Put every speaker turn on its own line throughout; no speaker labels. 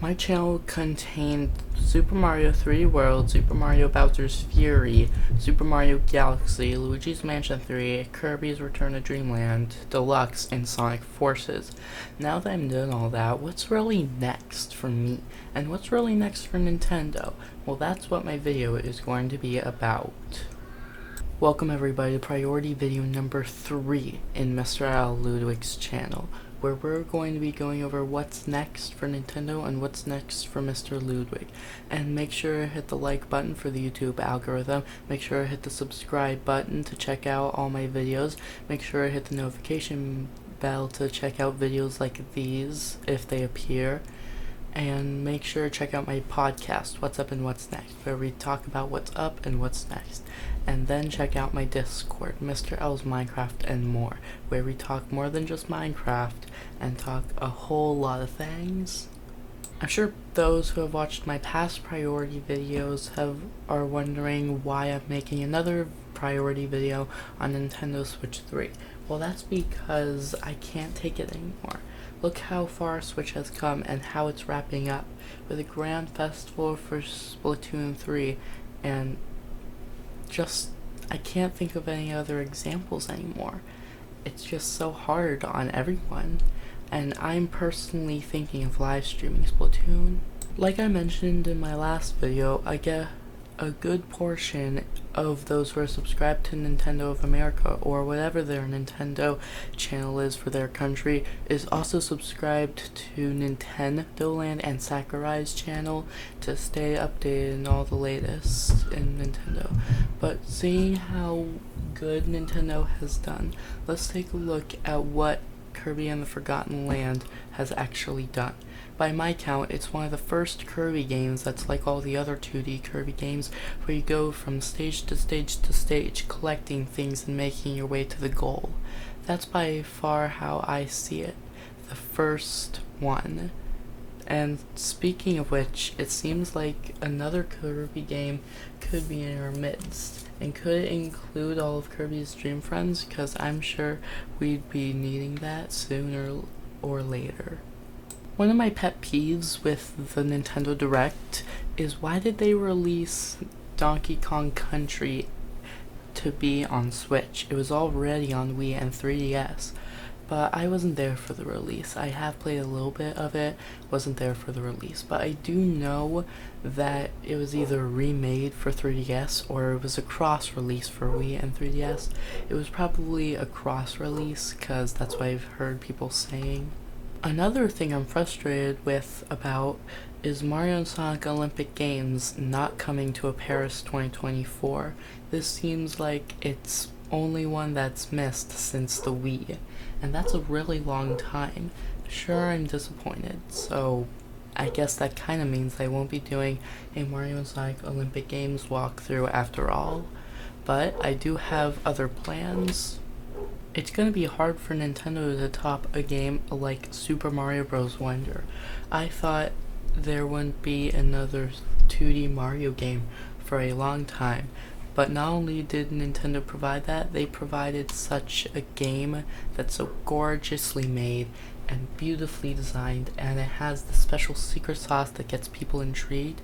My channel contained Super Mario 3D World, Super Mario Bowser's Fury, Super Mario Galaxy, Luigi's Mansion 3, Kirby's Return to Dreamland, Deluxe, and Sonic Forces. Now that I'm doing all that, what's really next for me? And what's really next for Nintendo? Well, that's what my video is going to be about. Welcome everybody to priority video number 3 in Mr.L Ludwig's channel, where we're going to be going over what's next for Nintendo and what's next for Mr. Ludwig. And make sure to hit the like button for the YouTube algorithm, make sure to hit the subscribe button to check out all my videos, make sure to hit the notification bell to check out videos like these if they appear, and make sure to check out my podcast, What's Up and What's Next, where we talk about what's up and what's next. And then check out my Discord, Mr.L's Minecraft and More, where we talk more than just Minecraft and talk a whole lot of things. I'm sure those who have watched my past priority videos are wondering why I'm making another priority video on Nintendo Switch 3. Well, that's because I can't take it anymore. Look how far Switch has come and how it's wrapping up with a grand festival for Splatoon 3, and I can't think of any other examples anymore. It's just so hard on everyone, and I'm personally thinking of live streaming Splatoon. Like I mentioned in my last video, I get a good portion of those who are subscribed to Nintendo of America, or whatever their Nintendo channel is for their country, is also subscribed to Nintendo Land and Sakurai's channel to stay updated in all the latest in Nintendo. But seeing how good Nintendo has done, let's take a look at what Kirby and the Forgotten Land has actually done. By my count, it's one of the first Kirby games that's like all the other 2D Kirby games, where you go from stage to stage to stage, collecting things and making your way to the goal. That's by far how I see it, the first one. And speaking of which, it seems like another Kirby game could be in our midst, and could include all of Kirby's Dream Friends, because I'm sure we'd be needing that sooner or later. One of my pet peeves with the Nintendo Direct is, why did they release Donkey Kong Country to be on Switch? It was already on Wii and 3DS, but I wasn't there for the release. I have played a little bit of it, wasn't there for the release, but I do know that it was either remade for 3DS or it was a cross-release for Wii and 3DS. It was probably a cross-release, because that's what I've heard people saying. Another thing I'm frustrated with about is Mario and Sonic Olympic Games not coming to a Paris 2024. This seems like it's only one that's missed since the Wii, and that's a really long time. Sure, I'm disappointed, so I guess that kind of means I won't be doing a Mario and Sonic Olympic Games walkthrough after all, but I do have other plans. It's going to be hard for Nintendo to top a game like Super Mario Bros. Wonder. I thought there wouldn't be another 2D Mario game for a long time, but not only did Nintendo provide that, they provided such a game that's so gorgeously made and beautifully designed, and it has the special secret sauce that gets people intrigued.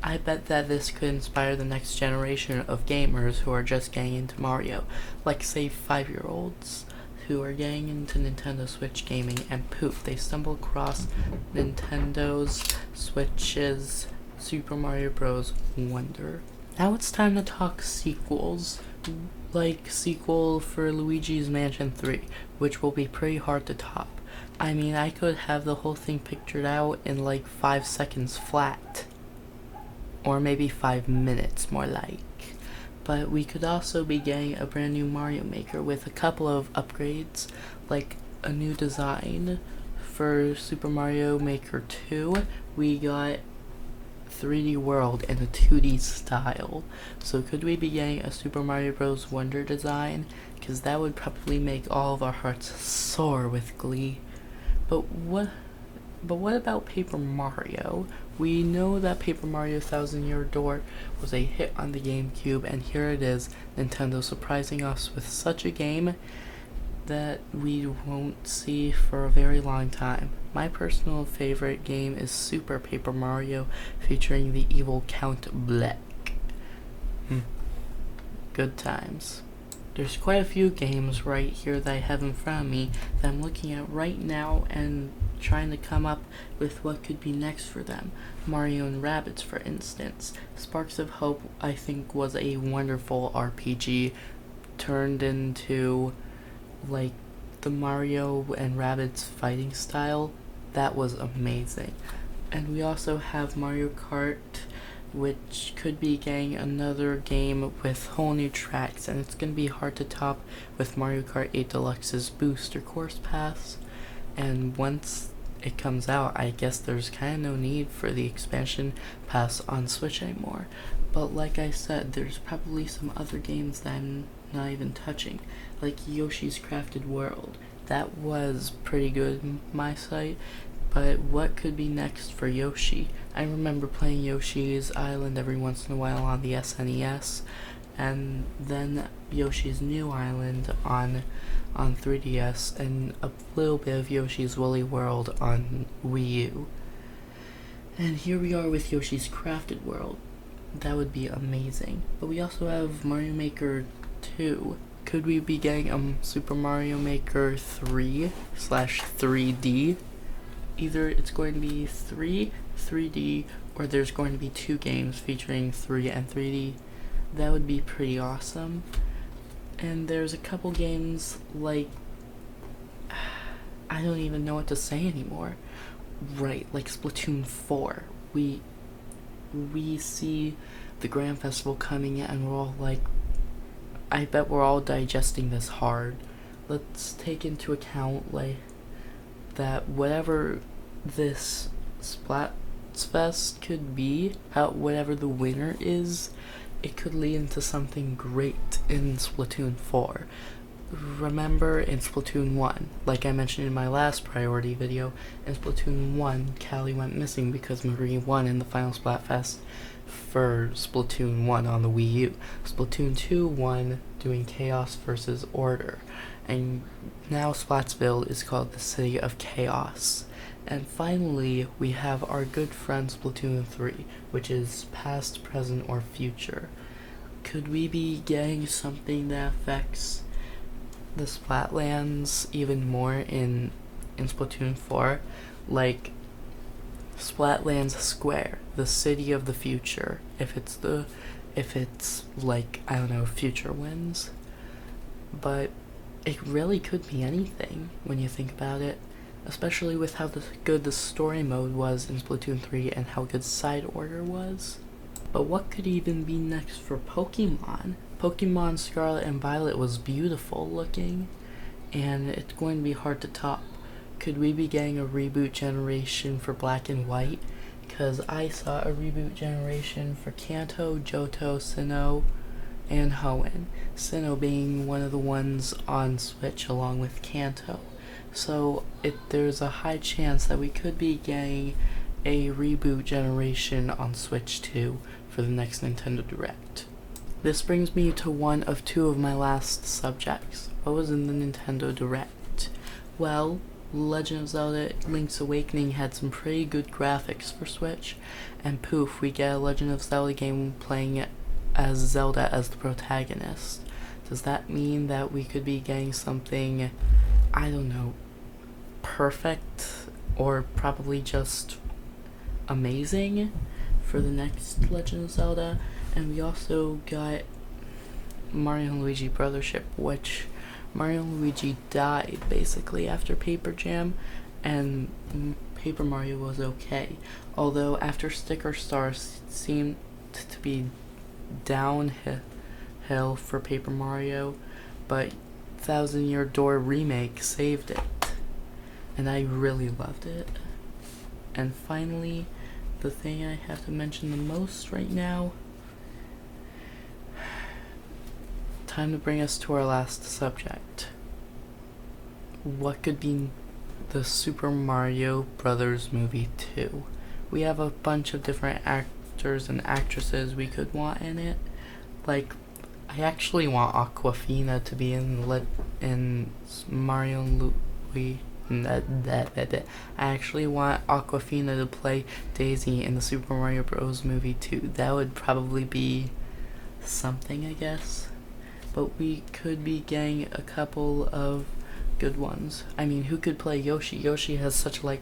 I bet that this could inspire the next generation of gamers who are just getting into Mario, like say 5-year-olds who are getting into Nintendo Switch gaming, and poof, they stumble across Nintendo's Switch's Super Mario Bros. Wonder. Now it's time to talk sequels, like sequel for Luigi's Mansion 3, which will be pretty hard to top. I mean, I could have the whole thing pictured out in like 5 seconds flat. Or maybe 5 minutes more like. But we could also be getting a brand new Mario Maker with a couple of upgrades, like a new design. For Super Mario Maker 2, we got 3D World in a 2D style. So could we be getting a Super Mario Bros. Wonder design? Because that would probably make all of our hearts soar with glee. But what about Paper Mario? We know that Paper Mario Thousand Year Door was a hit on the GameCube, and here it is, Nintendo surprising us with such a game that we won't see for a very long time. My personal favorite game is Super Paper Mario, featuring the evil Count Bleck. Good times. There's quite a few games right here that I have in front of me that I'm looking at right now and trying to come up with what could be next for them. Mario and Rabbids, for instance. Sparks of Hope, I think, was a wonderful RPG turned into, like, the Mario and Rabbids fighting style. That was amazing. And we also have Mario Kart, which could be getting another game with whole new tracks, and it's going to be hard to top with Mario Kart 8 Deluxe's Booster Course Pass. And once it comes out, I guess there's kind of no need for the expansion pass on Switch anymore. But like I said, there's probably some other games that I'm not even touching, like Yoshi's Crafted World. That was pretty good in my sight. But what could be next for Yoshi? I remember playing Yoshi's Island every once in a while on the SNES, and then Yoshi's New Island on 3DS, and a little bit of Yoshi's Woolly World on Wii U. And here we are with Yoshi's Crafted World. That would be amazing. But we also have Mario Maker 2. Could we be getting Super Mario Maker 3/3D? Either it's going to be 3D, or there's going to be 2 games featuring 3 and 3D. That would be pretty awesome. And there's a couple games like, I don't even know what to say anymore. Right, like Splatoon 4. We see the Grand Festival coming in, and we're all like, I bet we're all digesting this hard. Let's take into account, like, that whatever this Splatfest could be, whatever the winner is, it could lead into something great in Splatoon 4. Remember in Splatoon 1, like I mentioned in my last priority video, in Splatoon 1, Callie went missing because Marie won in the final Splatfest for Splatoon 1 on the Wii U. Splatoon 2 won doing Chaos versus Order. And now Splatsville is called the City of Chaos. And finally, we have our good friend Splatoon 3, which is past, present, or future. Could we be getting something that affects the Splatlands even more in Splatoon 4? Like Splatlands Square, the city of the future. If it's like, I don't know, Future Winds. But it really could be anything when you think about it, especially with how good the story mode was in Splatoon 3 and how good Side Order was. But what could even be next for Pokemon? Pokemon Scarlet and Violet was beautiful looking, and it's going to be hard to top. Could we be getting a reboot generation for Black and White? Because I saw a reboot generation for Kanto, Johto, Sinnoh, and Hoenn. Sinnoh being one of the ones on Switch along with Kanto. So there's a high chance that we could be getting a reboot generation on Switch 2 for the next Nintendo Direct. This brings me to one of 2 of my last subjects. What was in the Nintendo Direct? Well, Legend of Zelda Link's Awakening had some pretty good graphics for Switch, and poof, we get a Legend of Zelda game playing as Zelda as the protagonist. Does that mean that we could be getting something, I don't know, perfect, or probably just amazing for the next Legend of Zelda? And we also got Mario and Luigi Brothership, which Mario and Luigi died basically after Paper Jam, and Paper Mario was okay. Although after Sticker Star seemed to be downhill for Paper Mario, but Thousand Year Door Remake saved it, and I really loved it. And finally, the thing I have to mention the most right now, time to bring us to our last subject. What could be the Super Mario Brothers movie 2? We have a bunch of different actors and actresses we could want in it. Like, I actually want Aquafina to be in Mario and I actually want Aquafina to play Daisy in the Super Mario Bros. Movie too. That would probably be something, I guess. But we could be getting a couple of good ones. I mean, who could play Yoshi? Yoshi has such a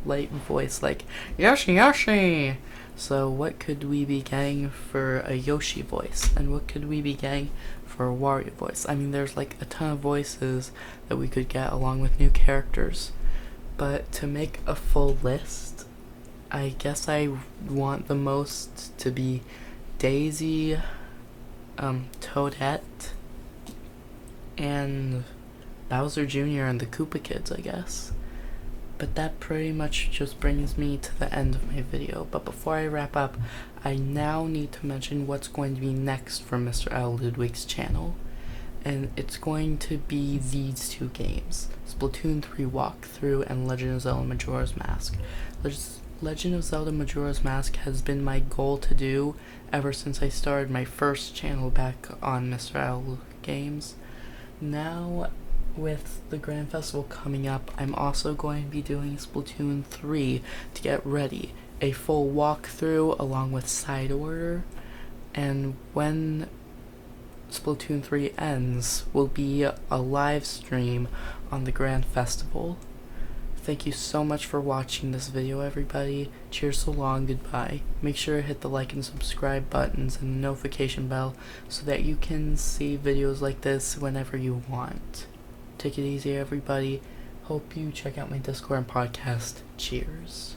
light voice, like Yoshi. So what could we be getting for a Yoshi voice, and what could we be getting for a Wario voice? I mean, there's like a ton of voices that we could get along with new characters. But to make a full list, I guess I want the most to be Daisy, Toadette, and Bowser Jr. and the Koopa Kids, I guess. But that pretty much just brings me to the end of my video. But before I wrap up, I now need to mention what's going to be next for Mr.L. Ludwig's channel. And it's going to be these two games, Splatoon 3 Walkthrough and Legend of Zelda Majora's Mask. Legend of Zelda Majora's Mask has been my goal to do ever since I started my first channel back on Mr.L Games. Now, with the Grand Festival coming up, I'm also going to be doing Splatoon 3 to get ready. A full walkthrough along with side order, and when Splatoon 3 ends, will be a live stream on the Grand Festival. Thank you so much for watching this video, everybody. Cheers so long, goodbye. Make sure to hit the like and subscribe buttons and the notification bell so that you can see videos like this whenever you want. Take it easy, everybody. Hope you check out my Discord and podcast. Cheers.